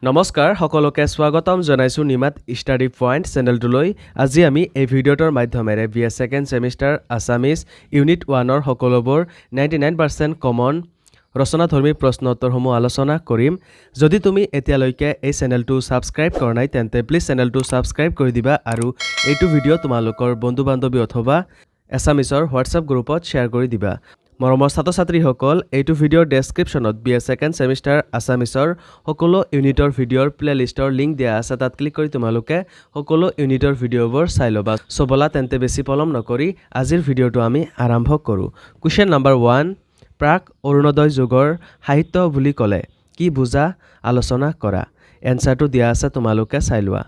নমস্কাৰ সকলোকে স্বাগতম জনাইছো নিমাত ষ্টাডি পইণ্ট চেনেলটোলৈ। আজি আমি এই ভিডিঅ'টোৰ মাধ্যমেৰে BA second semester Assamese unit 1ৰ সকলোবোৰ 99% কমন ৰচনাধৰ্মী প্ৰশ্ন উত্তৰসমূহ আলোচনা কৰিম। যদি তুমি এতিয়ালৈকে এই চেনেলটো ছাবস্ক্ৰাইব কৰা নাই তেন্তে প্লিজ চেনেলটো ছাবস্ক্ৰাইব কৰি দিবা আৰু এইটো ভিডিঅ' তোমালোকৰ বন্ধু বান্ধৱী অথবা এছামিছৰ হোৱাটছআপ গ্ৰুপত শ্বেয়াৰ কৰি দিবা। মৰমৰ ছাত্ৰ ছাত্ৰীসকল, এইটো ভিডিঅ'ৰ ডেছক্ৰিপশ্যনত BA ছেকেণ্ড ছেমিষ্টাৰ আছামিছৰ সকলো ইউনিটৰ ভিডিঅ'ৰ প্লেলিষ্টৰ লিংক দিয়া আছে। তাত ক্লিক কৰি তোমালোকে সকলো ইউনিটৰ ভিডিঅ'বোৰ চাই ল'বা। ব'লা তেন্তে বেছি পলম নকৰি আজিৰ ভিডিঅ'টো আমি আৰম্ভ কৰোঁ। কুৱেশ্যন নম্বৰ 1, প্ৰাক অৰুণোদয় যুগৰ সাহিত্য বুলি ক'লে কি বুজা আলোচনা কৰা। এনচাৰটো দিয়া আছে, তোমালোকে চাই লোৱা।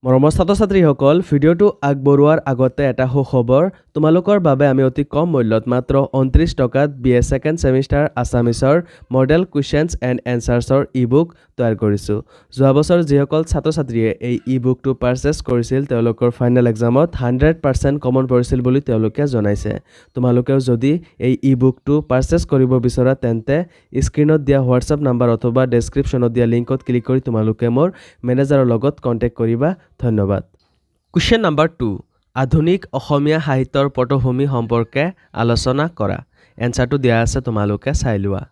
মৰমৰ ছাত্ৰ ছাত্ৰীসকল, ভিডিঅ'টো আগবঢ়োৱাৰ আগতে এটা সুখবৰ। তোমালোকৰ বাবে আমি অতি কম মূল্যত মাত্ৰ 29 টকাত BA ছেকেণ্ড ছেমিষ্টাৰ আছামিছৰ মডেল কুৱেশ্যনছ এণ্ড এনচাৰ্ছৰ ই-বুক তৈয়াৰ কৰিছোঁ। যোৱা বছৰ যিসকল ছাত্ৰ ছাত্ৰীয়ে এই ই-বুকটো পাৰচেছ কৰিছিল তেওঁলোকৰ ফাইনেল এক্সামত 100% কমন পৰিছিল বুলি তেওঁলোকে জনাইছে। তোমালোকেও যদি এই ই-বুকটো পাৰচেছ কৰিব বিচৰা তেন্তে স্ক্ৰীণত দিয়া হোৱাটছআপ নাম্বাৰ অথবা ডেছক্ৰিপশ্যনত দিয়া লিংকত ক্লিক কৰি তোমালোকে মোৰ মেনেজাৰৰ লগত কণ্টেক্ট কৰিবা। ধন্যবাদ। কুৱেশ্যন নম্বৰ 2, আধুনিক অসমীয়া সাহিত্যৰ পটভূমি সম্পৰ্কে আলোচনা কৰা। এনচাৰটো দিয়া আছে, তোমালোকে চাই লোৱা।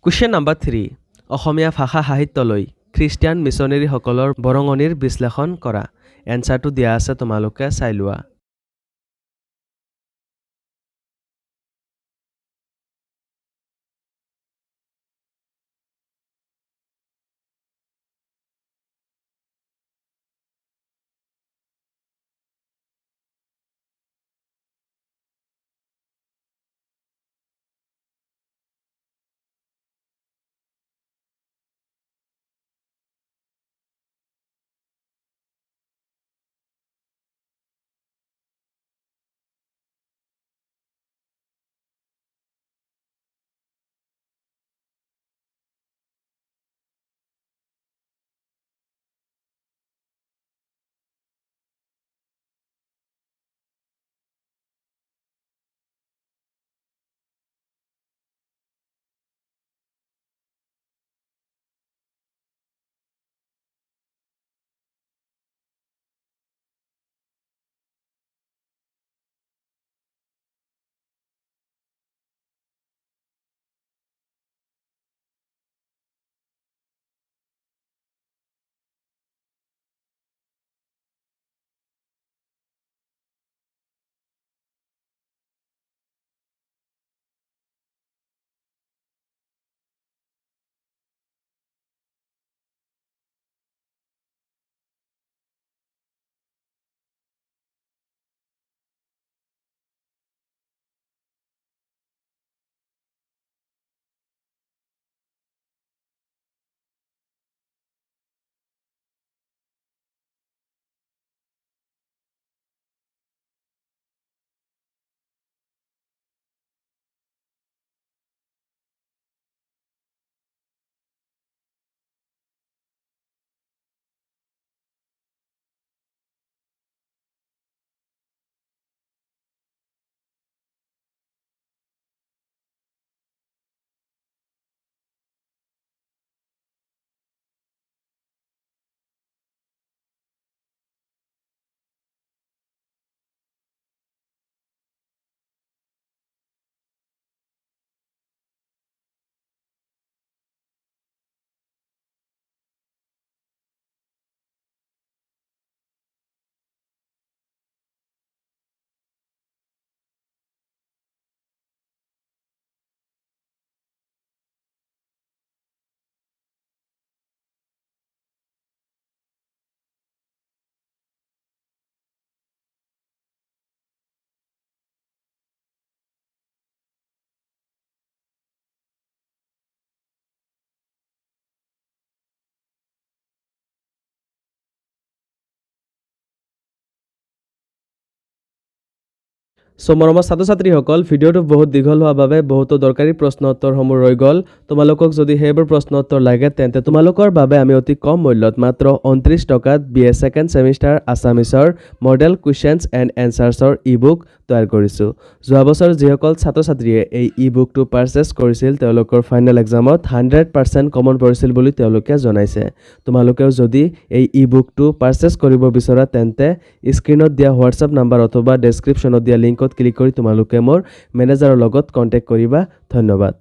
কুৱেশ্যন নম্বৰ 3, অসমীয়া ভাষা সাহিত্যলৈ খ্ৰীষ্টিয়ান মিছনেৰীসকলৰ বৰঙণিৰ বিশ্লেষণ কৰা। এনচাৰটো দিয়া আছে, তোমালোকে চাই লোৱা। মৰমৰ ছাত্ৰ-ছাত্ৰীসকল, ভিডিঅ'টো বহুত দীঘল হোৱাৰ বাবে বহুতো দৰকাৰী প্ৰশ্ন উত্তৰসমূহ ৰৈ গ'ল। তোমালোকক যদি সেইবোৰ প্ৰশ্ন উত্তৰ লাগে তেন্তে তোমালোকৰ বাবে আমি অতি কম মূল্যত মাত্ৰ 29 টকাত BA ছেকেণ্ড ছেমিষ্টাৰ আছামিছৰ মডেল কুৱেশ্যনছ এণ্ড এনচাৰ্ছৰ ই-বুক তৈয়াৰ কৰিছোঁ। যোৱা বছৰ যিসকল ছাত্ৰ-ছাত্ৰীয়ে এই ই-বুকটো পাৰচেছ কৰিছিল তেওঁলোকৰ ফাইনেল এক্সামত 100% কমন পৰিছিল বুলি তেওঁলোকে জনাইছে। তোমালোকেও যদি এই ই-বুকটো পাৰচেছ কৰিব বিচৰা তেন্তে স্ক্ৰীনত দিয়া হোৱাটছআপ নাম্বাৰ অথবা ডেছক্ৰিপশ্যনত দিয়া লিংকত ক্লিক কৰি তোমালোকে মোৰ মেনেজাৰৰ লগত কণ্টেক্ট কৰিবা। ধন্যবাদ।